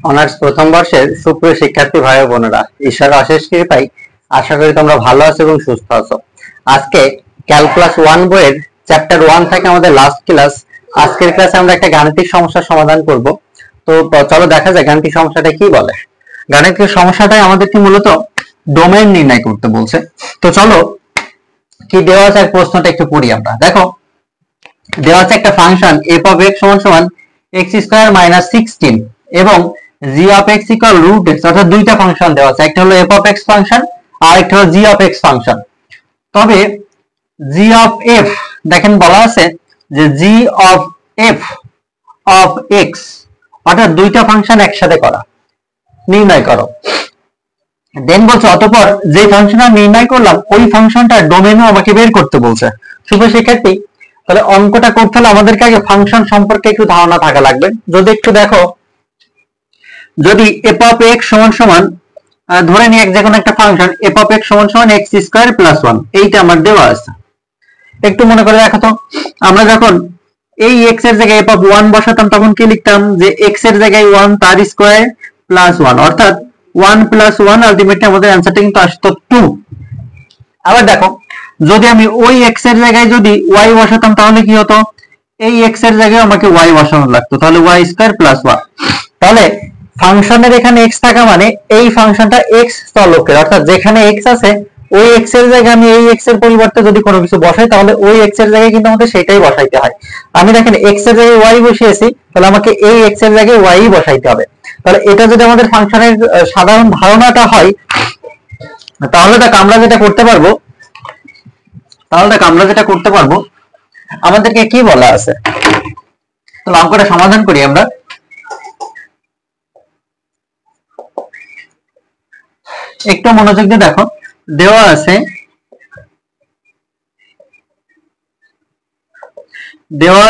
Honours প্রথম বর্ষের সুপ্রিয় শিক্ষার্থী ভাই ও বোনেরা, ঈশ্বরের অশেষ কৃপায় আশা করি তোমরা ভালো আছো এবং সুস্থ আছো। আজকে ক্যালকুলাস 1 বইয়ের চ্যাপ্টার 1 থেকে আমাদের লাস্ট ক্লাস। আজকের ক্লাসে আমরা একটা গাণিতিক সমস্যার সমাধান করব। তো চলো দেখা যাক গাণিতিক সমস্যাটা কি বলে। গাণিতিক সমস্যাটাই আমাদেরকে মূলত ডোমেইন নির্ণয় করতে বলছে। তো চলো কি দেওয়া আছে প্রশ্নটা একটু পড়ি আমরা। দেখো দেওয়া আছে একটা ফাংশন f of x সমান x স্কয়ার মাইনাস 16 এবং g of x equal root x, অর্থাৎ দুইটা ফাংশন দেওয়া আছে, একটা হলো f of x ফাংশন আর একটা হলো g of x ফাংশন। তবে g of f দেখেন বলা আছে যে g of f of x, অর্থাৎ দুইটা ফাংশন একসাথে করা নির্ণয় করো। দেন বলছে অতঃপর যে ফাংশনটা নির্ণয় করলাম ওই ফাংশনটার ডোমেইনও আমাকে বের করতে বলছে। সুপ্রিয় শিক্ষার্থী, তাহলে অঙ্কটা করতে হলে আমাদেরকে আগে ফাংশন সম্পর্কে একটু ধারণা থাকা লাগবে। যদি একটু দেখো, যদি f of x সমান ধরে নিই যে কোনো একটা ফাংশন f of x সমান x স্কয়ার প্লাস 1, এইটা আমার দেওয়া আছে। একটু মনে করে দেখো তো, আমরা যখন এই x এর জায়গায় f of 1 বসাতাম তখন কি লিখতাম যে x এর জায়গায় 1 তার স্কয়ার প্লাস 1, অর্থাৎ 1 প্লাস 1 আলটিমেটলি আমাদের অ্যানসারটা কিন্তু আসতো 2। আবার দেখো যদি আমি ওই x এর জায়গায় যদি y বসাতাম তাহলে কি হতো, এই x এর জায়গায় আমাকে y বসানো লাগতো, তাহলে y স্কয়ার প্লাস 1। তাহলে ফাংশনের এখানে x থাকা মানে এই ফাংশনটা x চলকের, অর্থাৎ যেখানে x আছে ওই x এর জায়গায় আমি এই x এর পরিবর্তে যদি কোনো কিছু বসাই তাহলে ওই x এর জায়গায় কিন্তু আমাদের সেটাই বসাইতে হয়। আমি দেখেন x এর জায়গায় y বসিয়েছি, তাহলে আমাকে এই x এর জায়গায় y বসাইতে হবে। তাহলে এটা যদি আমাদের ফাংশনের সাধারণ ধারণাটা হয় তাহলে দেখ আমরা যেটা করতে পারবো, আমাদেরকে কি বলা আছে, তাহলে অঙ্কটা সমাধান করি আমরা। একটু মনোযোগ দিয়ে দেখো, দেওয়া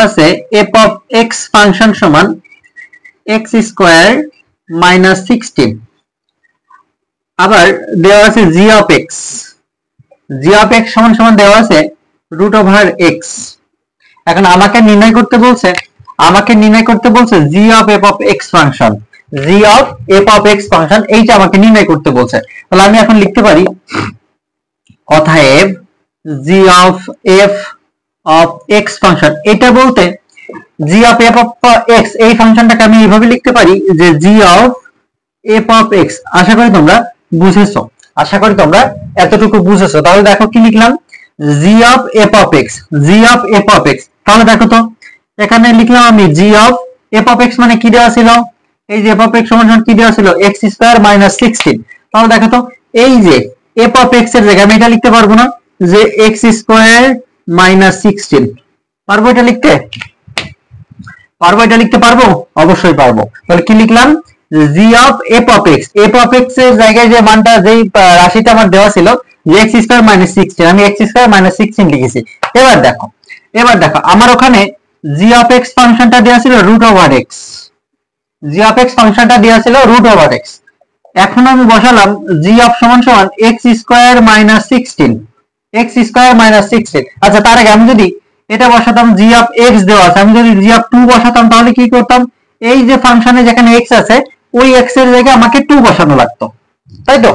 আছে f of x ফাংশন সমান x স্কয়ার মাইনাস 16, আবার দেওয়া আছে g of x সমান দেওয়া আছে রুট ওভার x। এখন আমাকে নির্ণয় করতে বলছে g of f of x function, এইটা আমাকে নির্ণয় করতে বলছে। তাহলে আমি এখন লিখতে পারি অতএব g of f of x function, এটা বলতে g of f of x এই ফাংশনটাকে আমি এইভাবে লিখতে পারি যে g of f of x। আশা করি তোমরা এতটুকু বুঝেছো। তাহলে দেখো কি লিখলাম, g of f of x। তাহলে দেখো তো এখানে লিখলাম আমি g of f of x মানে কি দেওয়া ছিল, এই যে f of x সমান কি দেওয়া ছিল x স্কয়ার মাইনাস 16। তাহলে দেখো তো এই যে f of x এর জায়গায় আমি এটা লিখতে পারবো না যে x স্কয়ার মাইনাস 16, পারবো এটা লিখতে পারবো? অবশ্যই পারবো। তাহলে কি লিখলাম, g of f of x এর জায়গায় যে মানটা যেই রাশিটা আমার দেওয়া ছিল যে x স্কয়ার মাইনাস 16, আমি x স্কয়ার মাইনাস 16 লিখেছি। এবার দেখো আমার ওখানে g of x ফাংশনটা দেওয়া ছিল রুট ওভার x, এখন আমি বসালাম g of সমান x স্কয়ার মাইনাস 16, আচ্ছা তার আগে আমি যদি এটা বসাতাম g of x দেওয়া আছে, আমি যদি g of 2 বসাতাম তাহলে কি করতাম, এই যে ফাংশনে যেখানে x আছে ওই x এর জায়গায় আমাকে 2 বসানো লাগতো, তাই তো?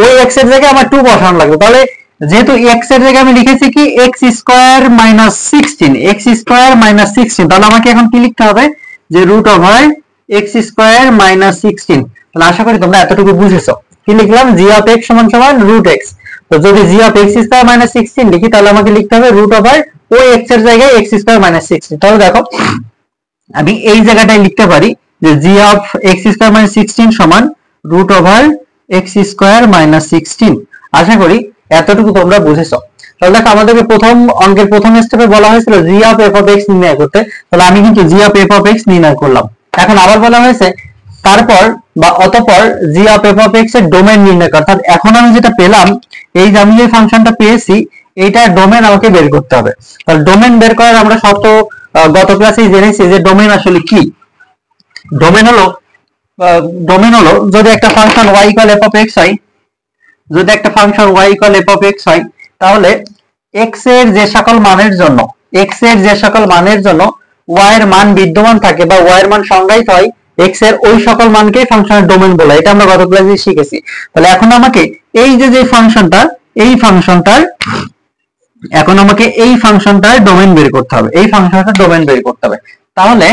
ওই x এর জায়গায় আমার 2 বসানো লাগতো। তাহলে যেহেতু x এর জায়গায় আমি লিখেছি কি x স্কয়ার মাইনাস 16, তাহলে আমাকে এখন কি লিখতে হবে যে root over x square minus 16। তাহলে আশা করি তোমরা এতটুকু বুঝেছো। কি লিখলাম, g of x সমান রুট x। তো যদি g of x square minus 16 লিখি তাহলে আমাকে লিখতে হবে রুট ওভার ওই x এর জায়গায় x স্কয়ার মাইনাস 16। তাহলে দেখো আমি এই জায়গাটায় লিখতে পারি যে g of x square minus 16 সমান root over x square minus 16। আশা করি এতটুকু তোমরা বুঝেছো। তাহলে দেখো আমাদেরকে অঙ্কের প্রথম স্টেপে বলা হয়েছিল g of f of x নির্ণয় করতে, তাহলে আমি কিন্তু g of f of x নির্ণয় করলাম। এখন আবার বলা হয়েছে অতঃপর g of f of x এর ডোমেইন নির্ণয় কর। অর্থাৎ এখন আমি যেটা পেলাম, এই যে আমি যে ফাংশনটা পেয়েছি এইটার ডোমেইন আমাকে বের করতে হবে। তাহলে ডোমেইন বের করার আমরা শর্ত গত ক্লাসেই জেনেছি যে ডোমেইন আসলে কি। ডোমেইন হলো যদি একটা function y equal f of x হয়, তাহলে x এর যে সকল মানের জন্য y এর মান বিদ্যমান থাকে বা y এর মান সংজ্ঞায়িত হয় x এর ওই সকল মানকে ফাংশনের ডোমেন বলে, এটা আমরা গত ক্লাসে শিখেছি। তাহলে এখন আমাকে এই যে ফাংশনটা, এই ফাংশনটার এখন আমাকে এই ফাংশনটার ডোমেন বের করতে হবে, এই ফাংশনটার ডোমেন বের করতে হবে। তাহলে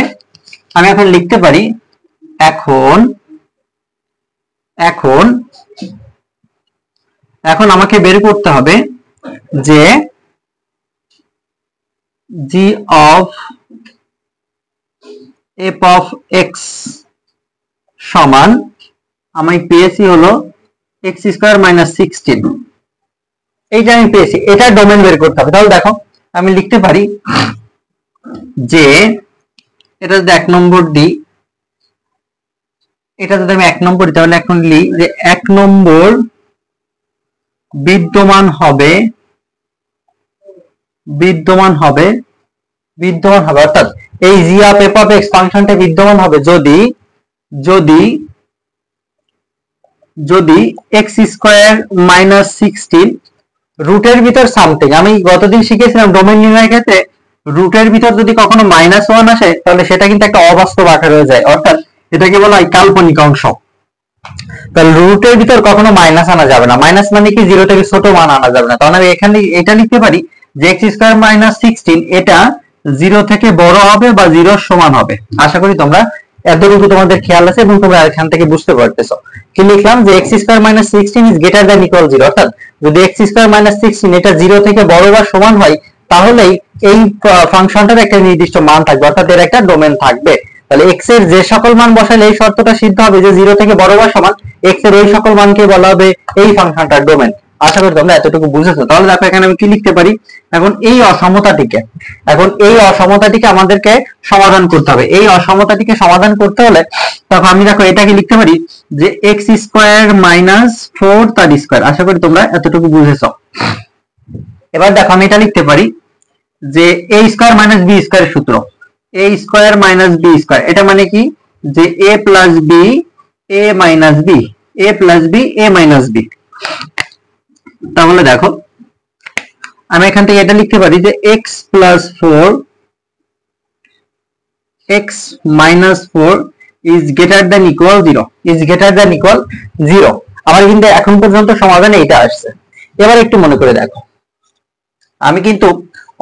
আমি এখন লিখতে পারি, এখন আমাকে বের করতে হবে যে g of f of x সমান আমি পেয়েছি হলো x স্কয়ার মাইনাস 16, এইটা আমি পেয়েছি, এটা ডোমেন বের করতে হবে। তাহলে দেখো আমি লিখতে পারি যে এটা যদি 1 নম্বর দিই, এটা যদি আমি 1 নম্বর দিই, তাহলে এখন লিখি যে 1 নম্বর বিদ্যমান হবে অর্থাৎ এই g of f of x ফাংশনটা বিদ্যমান হবে যদি x স্কয়ার মাইনাস 16 রুটের ভিতর সামথিং, আমি গতদিন শিখেছিলাম ডোমেন নির্ণয়ের ক্ষেত্রে রুটের ভিতর যদি কখনো -1 আসে তাহলে সেটা কিন্তু একটা অবাস্তব আকারে হয়ে যায়, অর্থাৎ এটাকে বলা হয় কাল্পনিক অংশ। তাহলে রুটের ভিতর কখনো মাইনাস আনা যাবে না, মাইনাস মানে কি 0 থেকে ছোট মান আনা যাবে না। তাহলে আমি এখানে এটা লিখতে পারি যে x স্কয়ার মাইনাস 16 এটা 0 থেকে বড় হবে বা 0 এর সমান হবে। আশা করি তোমরা এতটুকু তোমাদের খেয়াল আছে এবং তোমরা এখান থেকে বুঝতে পারতেছো। কি লিখলাম যে x square minus 16 is greater than equal 0, অর্থাৎ যদি x স্কয়ার মাইনাস 16 এটা 0 থেকে বড় বা সমান হয় তাহলেই এই ফাংশনটার একটা নির্দিষ্ট মান থাকবে, অর্থাৎ এর একটা ডোমেন থাকবে। তাহলে x এর যে সকল মান বসালে এই শর্তটা সিদ্ধ হবে যে 0 থেকে বড় বা সমান, x এর ওই সকল মানকে বলা হবে এই ফাংশনটার ডোমেন। আশা করি তোমরা এতটুকু বুঝেছো। তাহলে দেখো এখানে আমি কি লিখতে পারি, এখন এই অসমতাটিকে আমাদেরকে সমাধান করতে হবে। এই অসমতাটিকে সমাধান করতে হলে তখন আমি দেখো এটাকে লিখতে পারি যে x স্কয়ার মাইনাস 4 তার স্কয়ার। আশা করি তোমরা এতটুকু বুঝেছো। এবার দেখো আমি এটা লিখতে পারি যে a স্কয়ার মাইনাস b স্কয়ারের সূত্র, a square minus b square, এটা মানে কি যে a plus b a minus b, a plus b a minus b। তাহলে দেখো আমি এখান থেকে এটা লিখতে পারি যে x plus 4 x minus 4 is greater than equal 0, আমার কিন্তু এখন পর্যন্ত সমাধানে এটা আসছে। এবার একটু মনে করে দেখো, আমি কিন্তু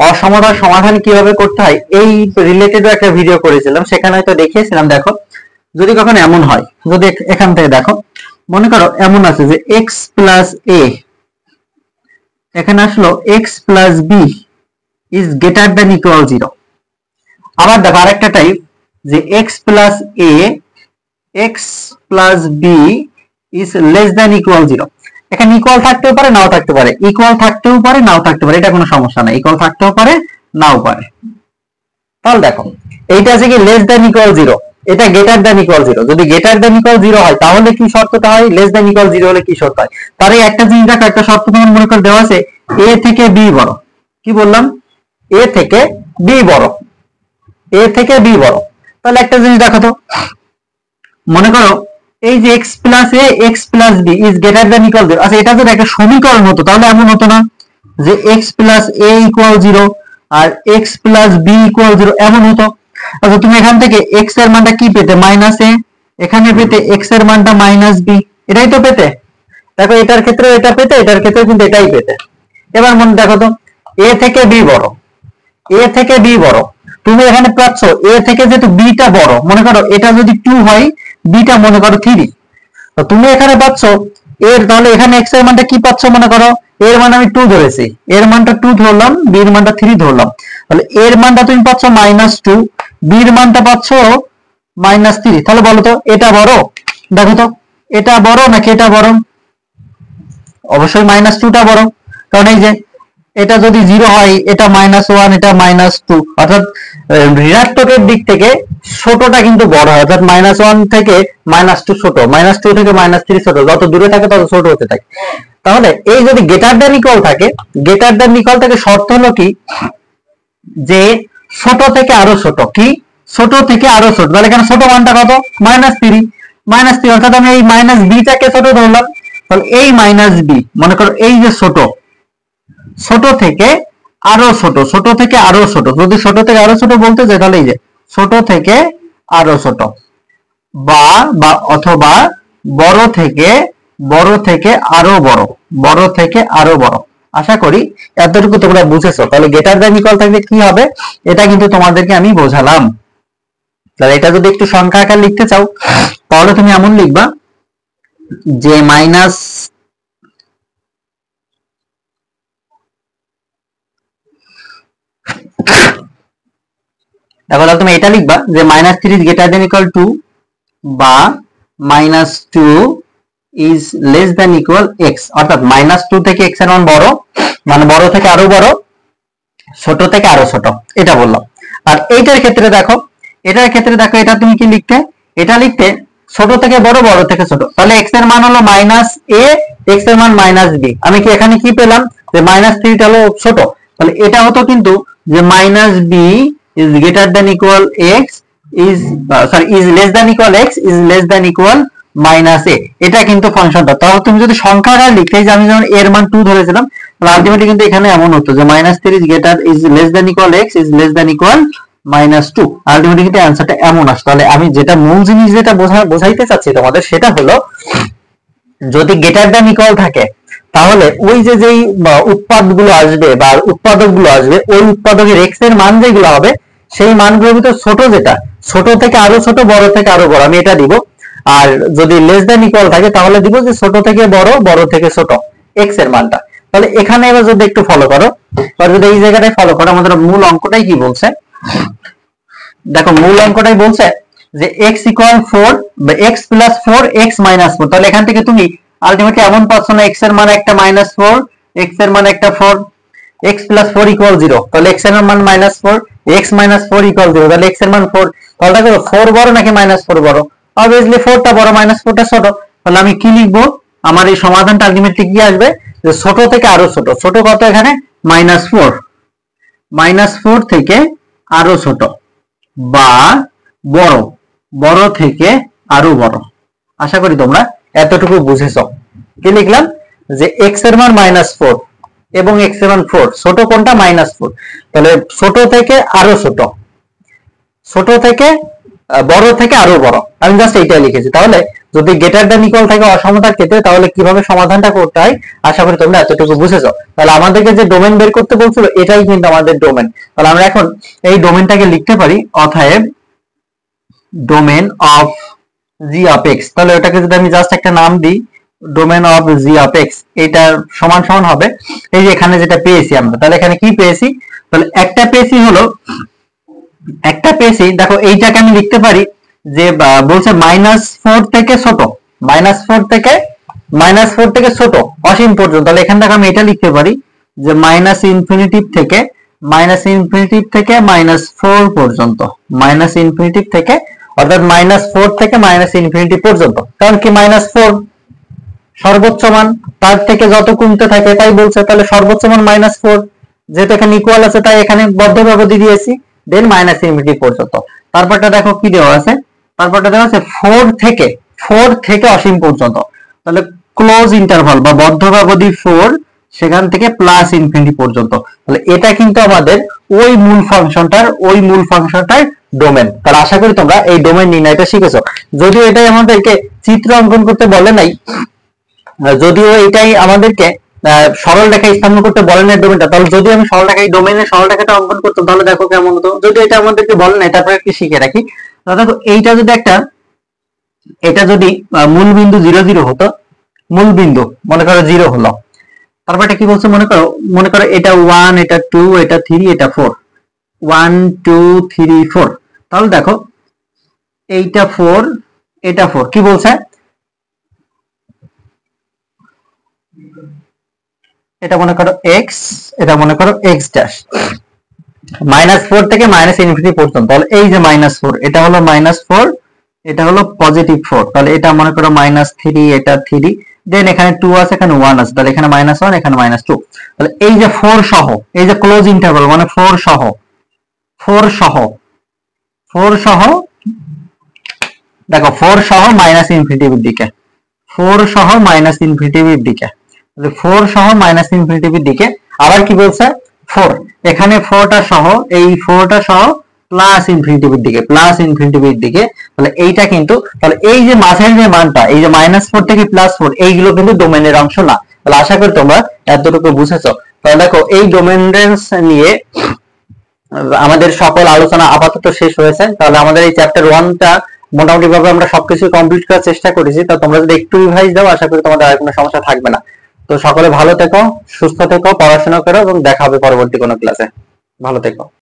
অসমতার সমাধান কিভাবে করতে হয় এই রিলেটেডও একটা ভিডিও করেছিলাম, সেখানে হয়তো দেখিয়েছিলাম। দেখো যদি কখনো এমন হয়, যদি এখান থেকে দেখো মনে করো এমন আছে যে x প্লাস a, এখানে আসলো x plus b is greater than equal 0। আবার দেখো আরেকটা টাইপ যে x plus a x plus b is less than equal 0। এখানে ইকুয়াল থাকতেও পারে নাও থাকতে পারে, ইকুয়াল থাকতেও পারে নাও থাকতে পারে, এটা কোনো সমস্যা না, ইকুয়াল থাকতেও পারে নাও পারে। তাহলে দেখো এইটা আছে কি লেস দ্যান ইকুয়াল 0, এটা গ্রেটার দ্যান ইকুয়াল 0। যদি গ্রেটার দ্যান ইকুয়াল 0 হয় তাহলে কি শর্তটা হয়, লেস দ্যান ইকুয়াল 0 হলে কি শর্ত হয়। তার এই একটা জিনিস দেখো, একটা শর্ত তোমার মনে করে দেওয়া আছে a থেকে b বড়। কি বললাম, a থেকে b বড়, a থেকে b বড়। তাহলে একটা জিনিস দেখো তো, মনে করো এই যে x plus a x plus b is greater than equal 0। আচ্ছা এটা যদি একটা সমীকরণ হতো তাহলে এমন হতো না যে x প্লাস a ইকুয়াল 0 আর x প্লাস b ইকুয়াল 0, এমন হতো। আচ্ছা তুমি এখান থেকে x এর মানটা কি পেতে, মাইনাস a, এখানে পেতে x এর মানটা মাইনাস b, এটাই তো পেতে। দেখো এটার ক্ষেত্রে এটা পেতে, এটার ক্ষেত্রে কিন্তু এটাই পেতে। এবার মনে দেখো তো a থেকে b বড়, a থেকে b বড়, তুমি এখানে পাচ্ছ a থেকে যেহেতু b টা বড়, মনে করো এটা যদি 2 হয় b টা মনে করো 3, তো তুমি এখানে পাচ্ছ এর, তাহলে এখানে x এর মানটা কি পাচ্ছ, মনে করো এর মান আমি 2 ধরেছি, এর মানটা 2 ধরলাম, b এর মানটা 3 ধরলাম। তাহলে এর মানটা তুমি পাচ্ছ -2, b এর মানটা পাচ্ছ -3। তাহলে বলো তো এটা বড়, দেখো তো এটা বড় নাকি এটা বড়, অবশ্যই -2টা বড়, কারণ এই যে এটা যদি 0 হয় এটা -1 এটা -2, অর্থাৎ ঋণাত্মকের দিক থেকে ছোটটা কিন্তু বড় হয়, অর্থাৎ -1 থেকে -2 ছোট, -2 থেকে -3 ছোট, যত দূরে থাকে তত ছোট হতে থাকে। তাহলে এই যদি গ্রেটার দ্যান ইকুয়াল থাকে, গ্রেটার দ্যান ইকুয়াল থেকে শর্ত হলো কি যে ছোট থেকে আরো ছোট, কি ছোট থেকে আরো ছোট। তাহলে এখানে ছোট মানটা কত, -3, অর্থাৎ আমি এই -b টাকে ছোট ধরলাম। তাহলে এই -b মনে করো এই যে ছোট, ছোট থেকে আরো ছোট, ছোট থেকে আরো ছোট, যদি ছোট থেকে আরো ছোট বলতে চাই তাহলে এই যে ছোট থেকে আরো ছোট বা অথবা বড় থেকে আরো বড়, বড় থেকে আরো বড়। আশা করি এতটুকু তোমরা বুঝেছো। তাহলে গ্রেটার দ্যান ইকুয়াল থাকলে কি হবে, এটা কিন্তু তোমাদেরকে আমি বোঝালাম। তাহলে এটা যদি একটু সংখ্যা আকার লিখতে চাও তাহলে তুমি এমন লিখবা যে মাইনাস তাহলে তুমি এটা লিখবা যে -3 is greater than equal to বা -2 is less than equal x, অর্থাৎ -2 থেকে x এর মান বড়, মানে বড় থেকে আরো বড়, ছোট থেকে আরো ছোট, এটা বললাম। আর এইটার ক্ষেত্রে দেখো, এটা তুমি কি লিখতে, এটা লিখতে ছোট থেকে বড়, বড় থেকে ছোট। তাহলে x এর মান হলো -a, x এর মান -b। আমি কি এখানে কি পেলাম যে -3 টা হলো ছোট, তাহলে এটা হতো কিন্তু যে -b is greater than equal x is less than equal x is less than equal -a, এটা কিন্তু ফাংশনটা। তাহলে তুমি যদি সংখ্যা আকারে লিখতে, যে আমি যেমন এর মান 2 ধরেছিলাম, তাহলে আলটিমেটলি কিন্তু এখানে এমন হতো যে -3 is less than equal x is less than equal -2। Ultimately কিন্তু অ্যানসারটা এমন আসে। তাহলে আমি যেটা মূল জিনিস যেটা বোঝাইতে চাচ্ছি তোমাদের, সেটা হলো যদি গ্রেটার দ্যান ইকুয়াল থাকে তাহলে ওই যে যেই উৎপাদগুলো আসবে বা উৎপাদকগুলো আসবে, ওই উৎপাদকের x এর মান যেগুলো হবে সেই মানগুলোর ভিতর ছোট যেটা, ছোট থেকে আরো ছোট, বড় থেকে আরো বড়, আমি এটা দিব। আর যদি লেস দ্যান ইকুয়াল থাকে তাহলে দিব যে ছোট থেকে বড়, বড় থেকে ছোট x এর মানটা। তাহলে এখানে এবার যদি একটু ফলো করো, বা যদি এই জায়গাটায় ফলো করো, আমাদের মূল অঙ্কটাই কি বলছে দেখো, মূল অঙ্কটাই বলছে যে x ইকুয়াল 4 বা x প্লাস 4 x মাইনাস 4। তাহলে এখান থেকে তুমি আলটিমেটলি এমন পাচ্ছ না, x এর মান একটা -4, x এর মান একটা 4, x প্লাস 4 ইকুয়াল 0। তাহলে x এর মান -4, x মাইনাস 4 ইকুয়াল 0। তাহলে x এর মান 4। তাহলে দেখো 4 বড় নাকি -4 বড়? অবভিয়াসলি 4 টা বড়, -4 টা ছোট। তাহলে আমি কি লিখবো, আমার এই সমাধানটা আলটিমেটলি কি আসবে, যে ছোট থেকে আরো ছোট। ছোট কত এখানে? -4, -4 থেকে আরো ছোট বা বড়, বড় থেকে আরো বড়। আশা করি তোমরা এতটুকু বুঝেছো। কি লিখলাম, যে x এর মান -4 এবং x এর মান 4, ছোট কোনটা? -4। তাহলে ছোট থেকে আরো ছোট, ছোট থেকে বড় থেকে আরো বড়, আমি জাস্ট এইটাই লিখেছি। তাহলে যদি গ্রেটার দ্যান ইকুয়াল থাকে অসমতার ক্ষেত্রে, তাহলে কিভাবে সমাধানটা করতে হয় আশা করি তোমরা এতটুকু বুঝেছো। তাহলে আমাদেরকে যে ডোমেন বের করতে বলছিল, এটাই কিন্তু আমাদের ডোমেন। তাহলে আমরা এখন এই ডোমেনটাকে লিখতে পারি, অতএব domain of G of x. তাহলে ওটাকে যদি আমি জাস্ট একটা নাম দিই, domain of G of x, এটার সমান সমান হবে এই যে এখানে যেটা পেয়েছি আমরা। তাহলে এখানে কি পেয়েছি, তাহলে একটা পেয়েছি দেখো, এইটাকে আমি লিখতে পারি যে বলছে -4 থেকে ছোট, -4 থেকে ছোট অসীম পর্যন্ত। তাহলে এখান থেকে আমি এটা লিখতে পারি যে -ইনফিনিটি থেকে -4 পর্যন্ত, -ইনফিনিটি থেকে, অর্থাৎ -4 থেকে -ইনফিনিটি পর্যন্ত। কারণ কি, -4 সর্বোচ্চ মান, তার থেকে যত কমতে থাকে তাই বলছে। তাহলে সর্বোচ্চ মান -4, যেহেতু এখানে ইকুয়াল আছে তাই এখানে বদ্ধ ব্যবধি দিয়েছি, দেন -ইনফিনিটি পর্যন্ত। তারপরটা দেখো কি দেওয়া আছে, তারপরটা দেওয়া আছে 4 থেকে অসীম পর্যন্ত। তাহলে ক্লোজ ইন্টারভাল বা বদ্ধ ব্যবধি 4, সেখান থেকে +ইনফিনিটি পর্যন্ত। তাহলে এটা কিন্তু আমাদের ওই মূল ফাংশনটার ডোমেন। তাহলে আশা করি তোমরা এই ডোমেন নির্ণয়টা শিখেছো। যদিও এটাই আমাদেরকে চিত্র অঙ্কন করতে বলে নাই, যদিও এটাই আমাদেরকে সরল রেখা স্থাপন করতে বলে না ডোমেনটা, তাহলে যদি আমি সরল রেখা, এই ডোমেনের সরল রেখাটা অঙ্কন করতাম তাহলে দেখো কেমন হতো। যদি এটা আমাদেরকে বলে না, তারপরে একটু শিখে রাখি। তাহলে দেখো এইটা যদি এটা যদি মূল বিন্দু 0 0 হতো, মূল বিন্দু মনে করো 0 হলো, তারপর এটা কি বলছে, মনে করো এটা 1, এটা 2, এটা 3, এটা 4, 1 2 3 4। তাহলে দেখো এইটা 4, এটা 4, কি বলছে, এটা মনে করো x, এটা মনে করো x ড্যাশ, -4 থেকে -ইনফিনিটি পর্যন্ত। তাহলে এই যে -4, এটা হলো -4, এটা হলো +4। তাহলে এটা মনে করো -3, এটা 3, দেন এখানে 2 আছে, এখানে 1 আছে, তাহলে এখানে -1, এখানে -2। তাহলে এই যে 4 সহ, এই যে ক্লোজ ইন্টারভাল মানে 4 সহ দেখো 4 সহ -ইনফিনিটির দিকে, 4 সহ -ইনফিনিটির দিকে, 4 সহ -ইনফিনিটির দিকে। আবার কি বলছে, 4 এখানে 4টা সহ, এই 4টা সহ প্লাস ইনফিনিটিভির দিকে, প্লাস ইনফিনিটিভির দিকে, তাহলে এইটা কিন্তু, তাহলে এই যে মাঝের যে মানটা, এই যে -4 থেকে +4, এইগুলো কিন্তু ডোমেনের অংশ না। তাহলে আশা করি তোমরা এতটুকু বুঝেছো। তাহলে দেখো এই ডোমেন রেঞ্জ নিয়ে আমাদের সকল আলোচনা আপাতত শেষ হয়েছে। তাহলে আমাদের এই চ্যাপ্টার 1টা মোটামুটি ভাবে আমরা সবকিছু কমপ্লিট করার চেষ্টা করেছি। তো তোমরা যদি একটু রিভাইজ দাও, আশা করি তোমাদের আর কোনো সমস্যা থাকবে না। তো সকলে ভালো থেকো, সুস্থ থেকো, পড়াশোনা করো এবং দেখা হবে পরবর্তী কোনো ক্লাসে। ভালো থেকো।